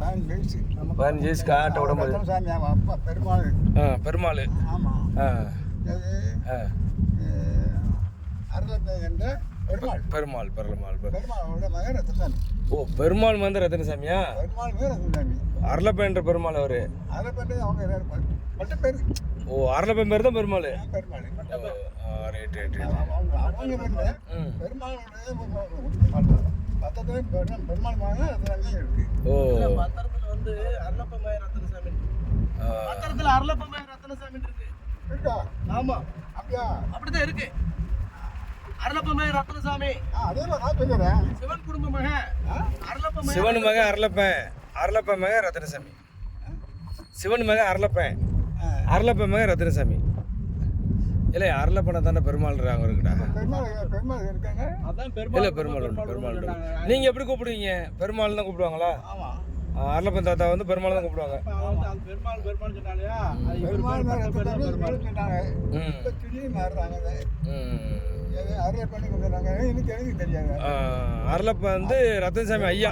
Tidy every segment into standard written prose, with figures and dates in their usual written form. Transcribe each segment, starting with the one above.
15 வயசு காட்ட உடம்பு. சாமி அவன் அப்பா பெருமாள். பெருமாள். ஆமாம். அருளப்பை என்ற பெருமாள். பெருமாள் பெருமாளோட மகன் ரத்னசாமி. ஓ, பெருமாள் வந்து ரத்னசாமியா? பெருமாள் பேர் ரத்னசாமி. அருளப்பை என்ற பெருமாள் அவரு. அருளப்பை அவங்க பட்ட பேர். ஓ, அருளப்பை பேர் தான் பெருமாள். பெருமாள். ரைட். அவங்க வந்து பெருமாளுடைய பத்திரத்துல பெருமாள் மகன் ரத்னசாமி இருக்கு. ஓ, பத்திரத்துல வந்து அருளப்பை மகன் ரத்னசாமி. பத்திரத்துல அருளப்பை மகன் ரத்னசாமி இருக்கு. இருக்கா? ஆமா, அப்படியா? அப்படிதான் இருக்கு. அருளப்பை மகன் ரத்னசாமி. அதே மாதிரி நான் சொல்லுறேன். சிவன் குடும்ப மகன் அருளப்பை மகன். சிவன் மகன் அருளப்பை மகன் ரத்னசாமி. சிவன் மகன் அருளப்பை மகன் ரத்னசாமி. இல்லை, அருளப்பனை தானே பெருமாள் அவருக்குடா. பெருமாள் இருக்காங்க. அதான் இல்லை, பெருமாள். நீங்கள் எப்படி கூப்பிடுவீங்க? பெருமாள் தான் கூப்பிடுவாங்களா? ஆமா. அருளப்பன் தாத்தா வந்து பெருமாள் தான் கூப்பிடுவாங்க. பெருமாள் சொன்னாலையா? பெருமாள் சொன்னாங்க. இப்போ திடீர்னு மாறுறாங்க. அருளப்பண்ணி கொடுக்குறாங்க. எனக்கு தெரியாது. அருளப்பன் வந்து ரத்னசாமி ஐயா.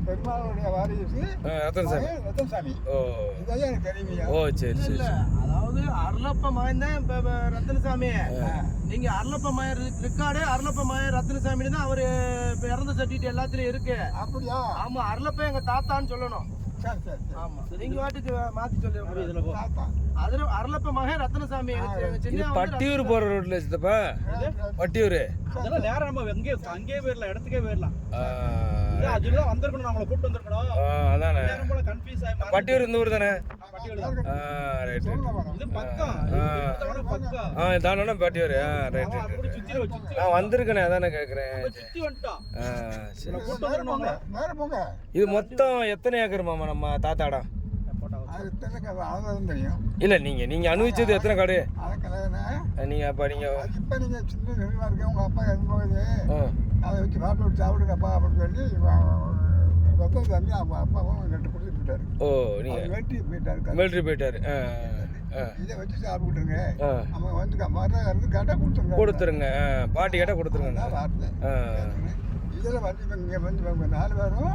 பெருமாளுடைய வாரிசு ரத்னசாமி. ஓ, இதான் எனக்கு தெரியுங்க. ஓ, சரி. அதாவது அருளப்ப மகன் தான் ரத்னசாமி. நீங்க அருளப்ப மகன் ரெக்கார்டு அருளப்ப மகன் ரத்னசாமி தான் அவரு இறந்த சர்டிஃபிகேட் எல்லாத்துலயும் இருக்கு. அப்படியா? ஆமா, அருளப்ப எங்க தாத்தான்னு சொல்லணும். சரி. ஆமா, நீங்க வாட்டுக்கு மாத்தி சொல்லுங்க. அதுல அருளப்ப மகன் ரத்னசாமி. பட்டியூர் போற ரோட்ல சித்தப்பா. பட்டியூர் அதெல்லாம் நேரம் நம்ம அங்கேயே போயிடலாம், இடத்துக்கே போயிடலாம். அதுதான் வந்திருக்கணும், நம்மளை கூப்பிட்டு வந்திருக்கணும். அதானே கன்ஃபியூஸ் ஆகி. பட்டியூர் இந்த ஊர் தானே? இது பக்கம். தானே பட்டியூர். ரைட். நான் வந்திருக்கேனே, அதானே கேட்குறேன். இது மொத்தம் எத்தனை ஏக்கர் மாமா நம்ம தாத்தாடா? இல்ல, நீங்க அனுபவிச்சது எத்தனை காடு? நீங்க அப்ப நீங்க சின்ன நினைவா இருக்க உங்க அப்பா இறந்தும்போது அதை வச்சு சாப்பிட்டு சாப்பிடுங்கப்பா அப்படின்னு சொல்லி ரத்தம் அவங்க அப்பாவும் ரெண்டு கொடுத்துட்டு போயிட்டாரு. ஓ, நீங்க மிலிட்ரி போயிட்டாரு. இதை வச்சு சாப்பிட்டுருங்க. அவங்க வந்து மரம் இருந்து கேட்டா கொடுத்துருங்க. பாட்டி கேட்டா கொடுத்துருங்க. இதில் வந்து இங்கே வந்து 4 பேரும்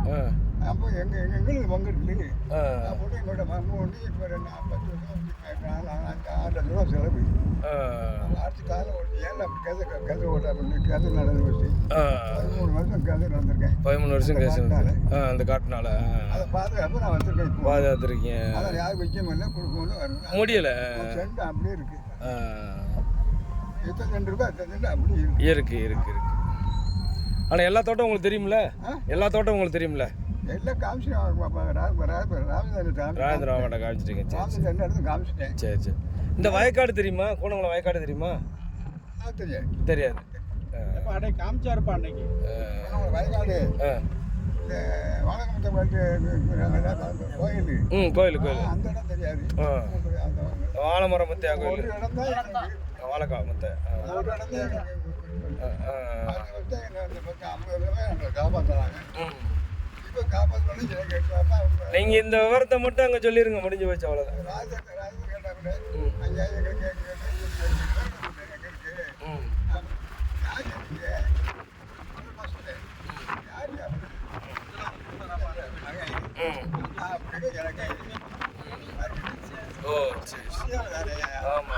அப்போ எங்களுக்கு பங்கிட்டு போட்டு எங்களோட மகன் இப்போ 40 வருஷம் 6 லட்ச ரூபா செலவு. அடுத்த காலம் ஓட்டி ஏன் கதை ஓட்டாரு கதை நடந்து வச்சு 13 வருஷம் கதை நடந்திருக்கேன். 13 வருஷம் கேஸ் அந்த காட்டுனால அதை பாதுகாப்பு நான் வந்திருக்கேன். பாதுகாத்துருக்கீங்க. அதை யாரும் வைக்க முடியல, கொடுக்கணும் முடியல. சென்ட் அப்படியே இருக்கு. எத்தனை சென்ட் இருக்கோ அத்தனை சென்ட் அப்படியே இருக்கு. ஆனால் எல்லா தோட்டம் உங்களுக்கு தெரியுமில்ல? எல்லா தோட்டம் உங்களுக்கு தெரியுமில்ல? எல்லாம் காமிச்சிட்டேன். ராஜேந்திர காமிச்சிட்டீங்க. காமிச்சிட்டேன். சரி. இந்த வயக்காடு தெரியுமா? கூடங்குளம் வயக்காடு தெரியுமா? தெரியாது. காமிச்சாருப்பா அன்னைக்கு. வயக்காடு கோயில் அந்த இடம் தெரியாது. வாழைமரம் முத்தையா கோயில், வாழைக்கா முத்தை. நீங்க இந்த விவரத்தை மட்டும் அங்க சொல்லிருங்க, முடிஞ்சு போச்சு, அவ்வளவுதான். ஓ, சரி. ஆமா.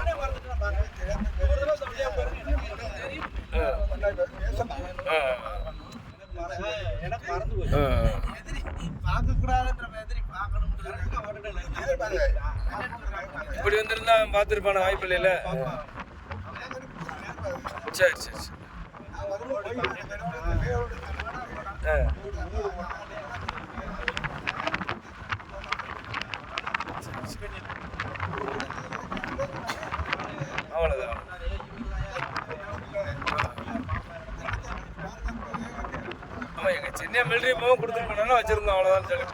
இப்படி வந்திருந்தா பார்த்துருப்பான வாய்ப்பு இல்லைல்ல? சரி. அவ்வளோதான். ஆமாம், எங்கள் சின்ன மிலிட்ரி போக கொடுத்துருக்கோம்னா வச்சுருந்தோம், அவ்வளோதான் சொல்லி.